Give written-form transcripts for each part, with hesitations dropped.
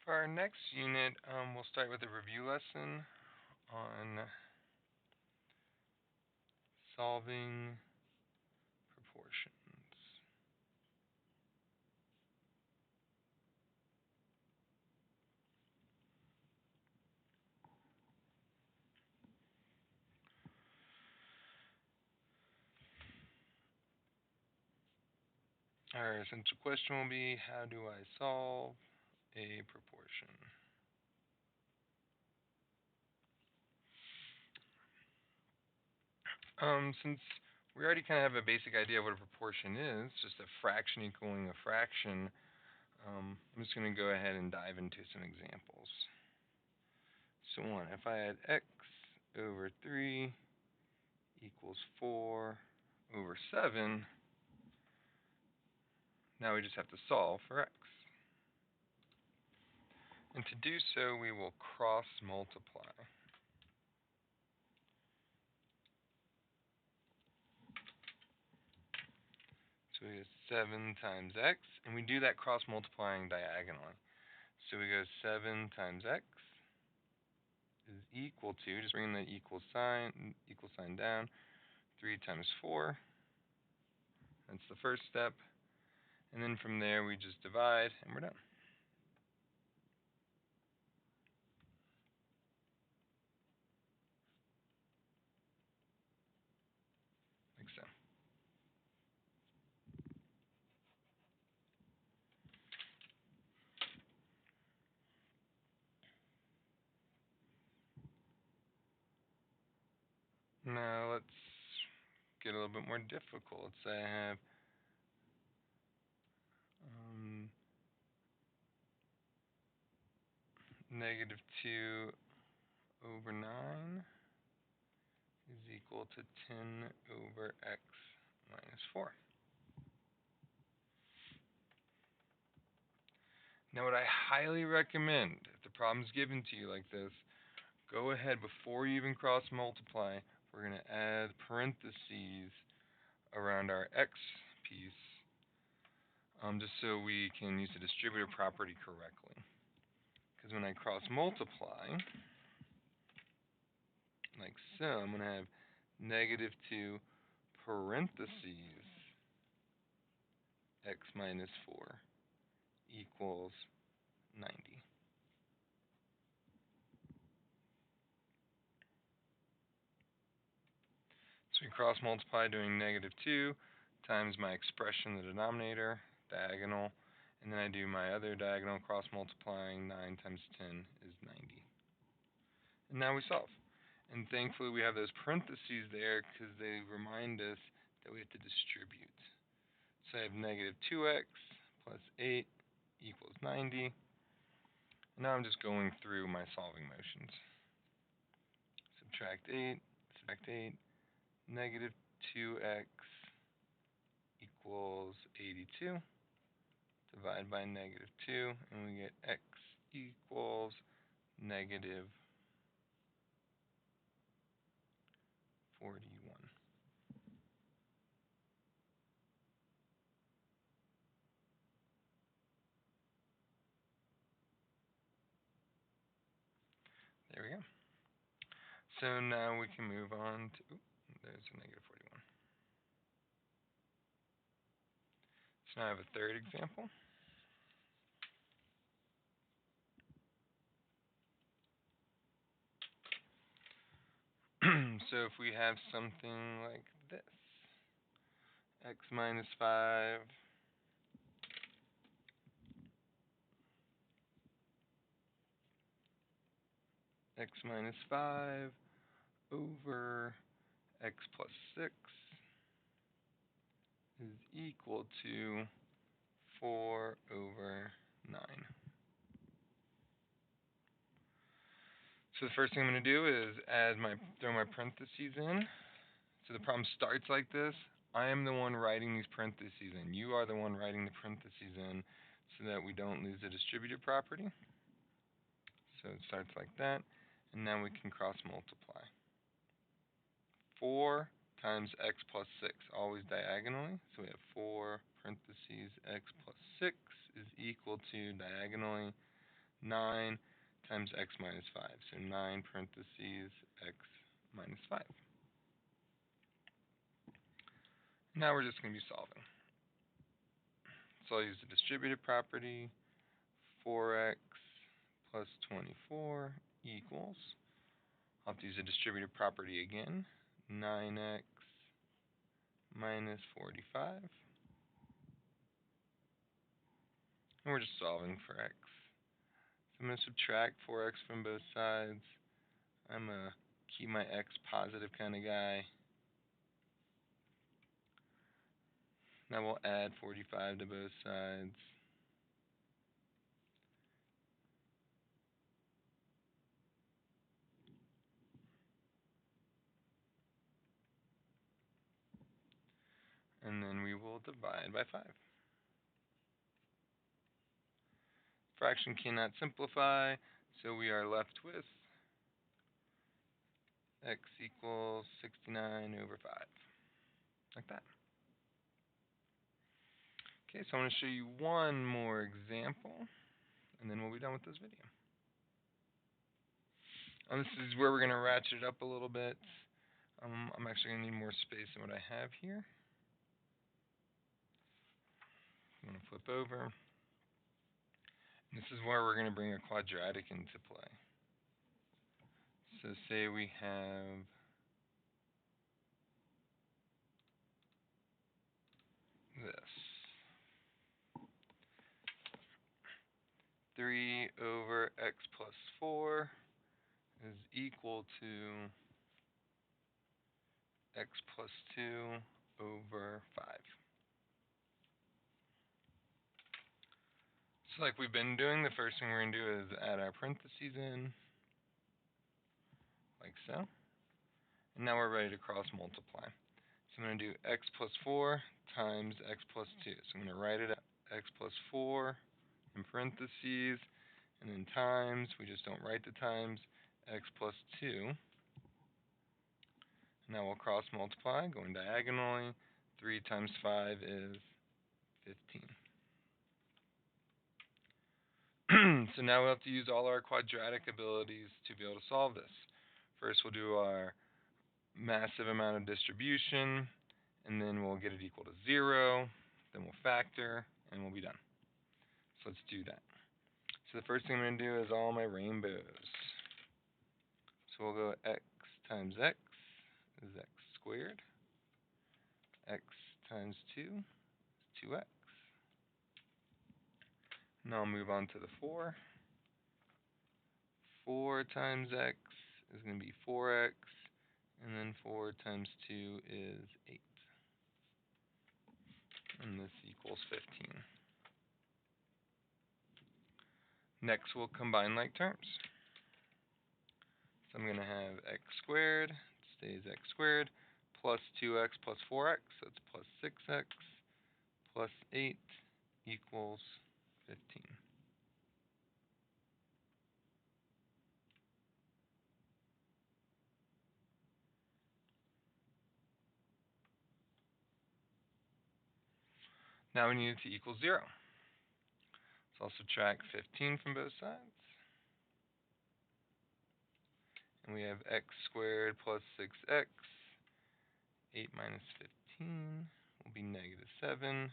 For our next unit, we'll start with a review lesson on solving proportions. Our essential question will be, how do I solve a proportion? Since we already kind of have a basic idea of what a proportion is, just a fraction equaling a fraction, I'm just going to go ahead and dive into some examples. So one, if I had x over 3 equals 4 over 7, now we just have to solve for x. And to do so, we will cross multiply. So we get 7 times x, and we do that cross multiplying diagonally. So we go 7 times x is equal to, just bringing the equal sign down, 3 times 4. That's the first step. And then from there, we just divide, and we're done. Like so. Now let's get a little bit more difficult. Let's say I have negative 2 over 9 is equal to 10 over x minus 4. Now, what I highly recommend, if the problem's given to you like this, go ahead before you even cross multiply. We're going to add parentheses around our x piece, just so we can use the distributive property correctly. Because when I cross multiply, like so, I'm going to have negative 2 parentheses x minus 4 equals 90. So we cross multiply doing negative 2 times my expression in the denominator, diagonal, and then I do my other diagonal cross multiplying. 9 times 10 is 90. And now we solve. And thankfully we have those parentheses there because they remind us that we have to distribute. So I have negative 2x plus 8 equals 90. And now I'm just going through my solving motions. Subtract 8, negative 2x equals 82. Divide by negative 2, and we get x equals negative 41. There we go. So now we can move on to, there's a negative 41. So now I have a third example. So if we have something like this, x minus 5 x minus 5 over x plus 6 is equal to 4 over 9. So the first thing I'm going to do is throw my parentheses in. So the problem starts like this. I am the one writing these parentheses in. You are the one writing the parentheses in so that we don't lose the distributive property. So it starts like that. And now we can cross multiply. 4 times x plus 6, always diagonally. So we have 4 parentheses x plus 6 is equal to, diagonally, 9 times x minus 5. So 9 parentheses x minus 5. Now we're just going to be solving. So I'll use the distributive property. 4x plus 24 equals, I'll have to use the distributive property again, 9x minus 45. And we're just solving for x. So I'm going to subtract 4x from both sides. I'm a keep my x positive kind of guy. Now we'll add 45 to both sides. And then we will divide by 5. Fraction cannot simplify, so we are left with x equals 69 over 5. Like that. Okay, so I want to show you one more example, and then we'll be done with this video. And this is where we're going to ratchet it up a little bit. I'm actually going to need more space than what I have here. I'm going to flip over. And this is where we're going to bring a quadratic into play. So say we have this. 3 over x plus 4 is equal to x plus 2 over 5. So like we've been doing, the first thing we're going to do is add our parentheses in, like so. And now we're ready to cross multiply. So I'm going to do x plus 4 times x plus 2. So I'm going to write it out, x plus 4 in parentheses, and then times, we just don't write the times, x plus 2. Now we'll cross multiply, going diagonally. 3 times 5 is 15. So now we'll have to use all our quadratic abilities to be able to solve this. First we'll do our massive amount of distribution, and then we'll get it equal to 0, then we'll factor, and we'll be done. So let's do that. So the first thing I'm going to do is all my rainbows. So we'll go x times x is x squared. X times 2 is 2x. Now I'll move on to the 4. 4 times x is going to be 4x, and then 4 times 2 is 8. And this equals 15. Next, we'll combine like terms. So I'm going to have x squared, it stays x squared, plus 2x plus 4x, so it's plus 6x, plus 8 equals 15. Now we need it to equal 0. So I'll subtract 15 from both sides. And we have x squared plus 6x. 8 minus 15 will be negative 7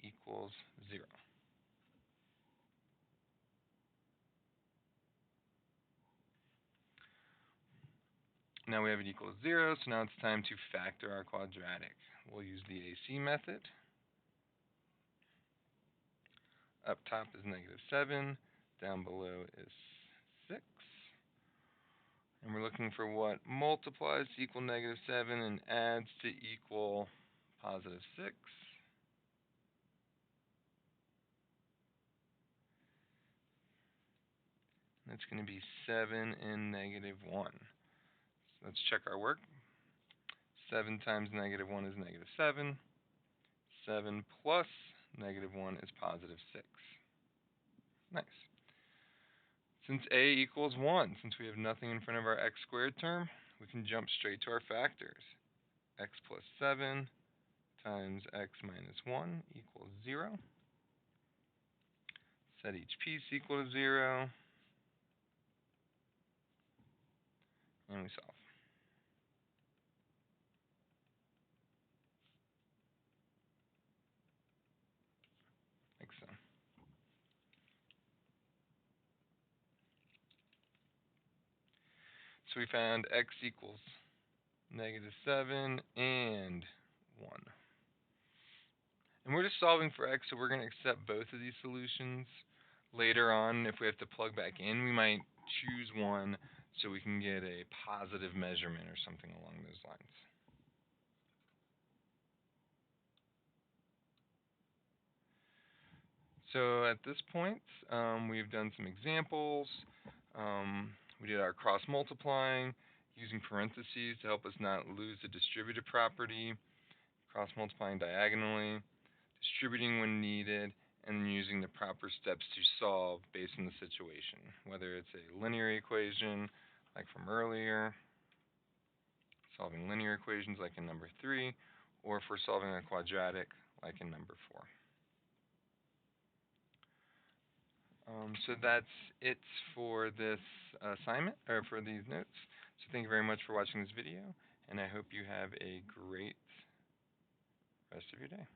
equals 0. Now we have it equals 0, so now it's time to factor our quadratic. We'll use the AC method. Up top is negative 7, down below is 6. And we're looking for what multiplies to equal negative 7 and adds to equal positive 6. That's going to be 7 and negative 1. So let's check our work. 7 times negative 1 is negative 7. 7 plus negative 1 is positive 6. Nice. Since a equals 1, since we have nothing in front of our x squared term, we can jump straight to our factors. X plus 7 times x minus 1 equals 0. Set each piece equal to 0. And we solve. Like so. So we found x equals -7 and 1. And we're just solving for x, so we're going to accept both of these solutions. Later on, if we have to plug back in, we might choose one so we can get a positive measurement or something along those lines. So at this point, we've done some examples. We did our cross multiplying using parentheses to help us not lose the distributive property, cross multiplying diagonally, distributing when needed, and then using the proper steps to solve based on the situation, whether it's a linear equation like from earlier, solving linear equations like in number 3, or if we're solving a quadratic like in number 4. So that's it for this assignment, or for these notes. So thank you very much for watching this video, and I hope you have a great rest of your day.